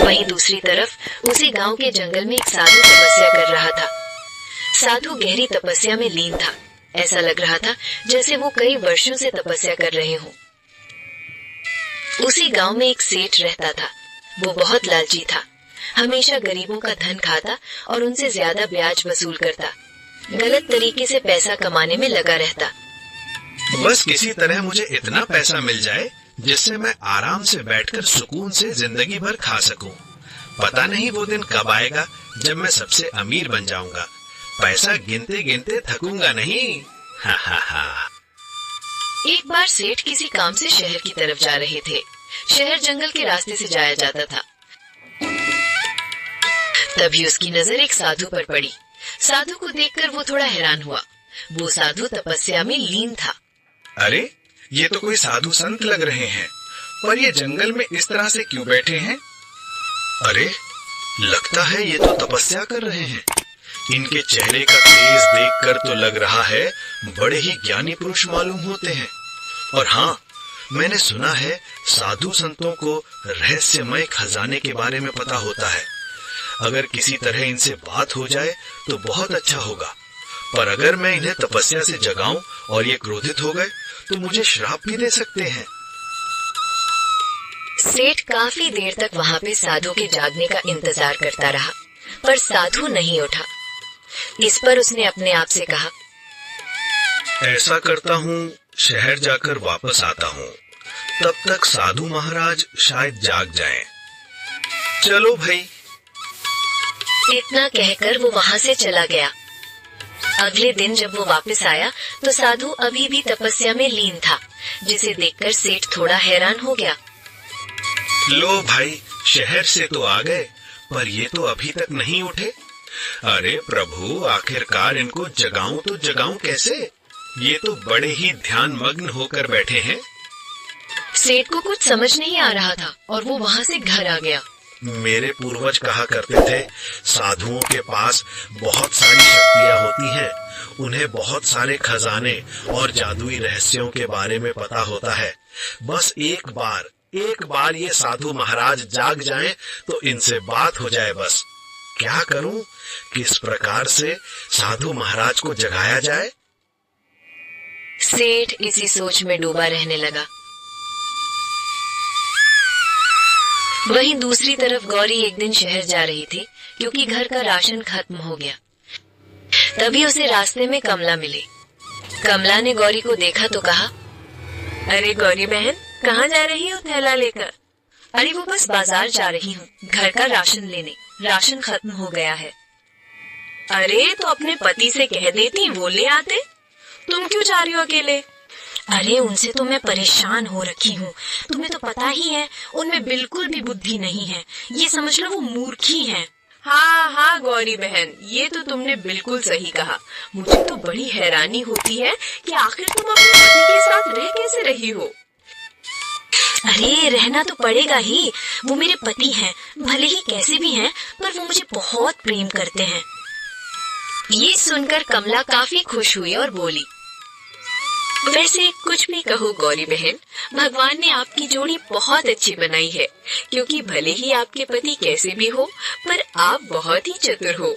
वहीं दूसरी तरफ उसी गांव के जंगल में एक साधु तपस्या कर रहा था। साधु गहरी तपस्या में लीन था। ऐसा लग रहा था जैसे वो कई वर्षों से तपस्या कर रहे हों। उसी गांव में एक सेठ रहता था। वो बहुत लालची था। हमेशा गरीबों का धन खाता और उनसे ज्यादा ब्याज वसूल करता। गलत तरीके से पैसा कमाने में लगा रहता। बस किसी तरह मुझे इतना पैसा मिल जाए जिससे मैं आराम से बैठकर सुकून से जिंदगी भर खा सकूं। पता नहीं वो दिन कब आएगा जब मैं सबसे अमीर बन जाऊंगा। पैसा गिनते गिनते थकूंगा नहीं। हा हा हा। एक बार सेठ किसी काम से शहर की तरफ जा रहे थे। शहर जंगल के रास्ते से जाया जाता था। तभी उसकी नजर एक साधु पर पड़ी। साधु को देखकर वो थोड़ा हैरान हुआ। वो साधु तपस्या में लीन था। अरे, ये तो कोई साधु संत लग रहे हैं, पर ये जंगल में इस तरह से क्यों बैठे हैं? अरे, लगता है ये तो तपस्या कर रहे हैं। इनके चेहरे का तेज देखकर तो लग रहा है बड़े ही ज्ञानी पुरुष मालूम होते हैं। और हाँ, मैंने सुना है साधु संतों को रहस्यमय खजाने के बारे में पता होता है। अगर किसी तरह इनसे बात हो जाए तो बहुत अच्छा होगा। पर अगर मैं इन्हें तपस्या से जगाऊं और ये क्रोधित हो गए तो मुझे श्राप भी दे सकते हैं। सेठ काफी देर तक वहां पे साधु के जागने का इंतजार करता रहा, पर साधु नहीं उठा। इस पर उसने अपने आप से कहा, ऐसा करता हूँ, शहर जाकर वापस आता हूँ। तब तक साधु महाराज शायद जाग जाएं। चलो भाई। इतना कहकर वो वहां से चला गया। अगले दिन जब वो वापस आया तो साधु अभी भी तपस्या में लीन था, जिसे देखकर सेठ थोड़ा हैरान हो गया। लो भाई, शहर से तो आ गए, पर ये तो अभी तक नहीं उठे। अरे प्रभु, आखिरकार इनको जगाऊं तो जगाऊं कैसे? ये तो बड़े ही ध्यान मग्न होकर बैठे हैं। सेठ को कुछ समझ नहीं आ रहा था और वो वहां से घर आ गया। मेरे पूर्वज कहा करते थे, साधुओं के पास बहुत सारी शक्तियां होती हैं। उन्हें बहुत सारे खजाने और जादुई रहस्यों के बारे में पता होता है। बस एक बार ये साधु महाराज जाग जाएं तो इनसे बात हो जाए। बस क्या करूं? किस प्रकार से साधु महाराज को जगाया जाए? सेठ इसी सोच में डूबा रहने लगा। वहीं दूसरी तरफ गौरी एक दिन शहर जा रही थी क्योंकि घर का राशन खत्म हो गया। तभी उसे रास्ते में कमला मिली। कमला ने गौरी को देखा तो कहा, अरे गौरी बहन, कहाँ जा रही हो थैला लेकर? अरे वो बस बाजार जा रही हूँ, घर का राशन लेने। राशन खत्म हो गया है। अरे तो अपने पति से कह देती, वो ले आते। तुम क्यों जा रही हो अकेले? अरे उनसे तो मैं परेशान हो रखी हूँ। तुम्हें तो पता ही है, उनमें बिल्कुल भी बुद्धि नहीं है। ये समझ लो वो मूर्खी हैं। हाँ हाँ गौरी बहन, ये तो तुमने बिल्कुल सही कहा। मुझे तो बड़ी हैरानी होती है कि आखिर तुम अपने पति के साथ रह कैसे रही हो। अरे रहना तो पड़ेगा ही। वो मेरे पति हैं, भले ही कैसे भी हैं, पर वो मुझे बहुत प्रेम करते हैं। ये सुनकर कमला काफी खुश हुई और बोली, वैसे कुछ भी कहो गौरी बहन, भगवान ने आपकी जोड़ी बहुत अच्छी बनाई है, क्योंकि भले ही आपके पति कैसे भी हो, पर आप बहुत ही चतुर हो।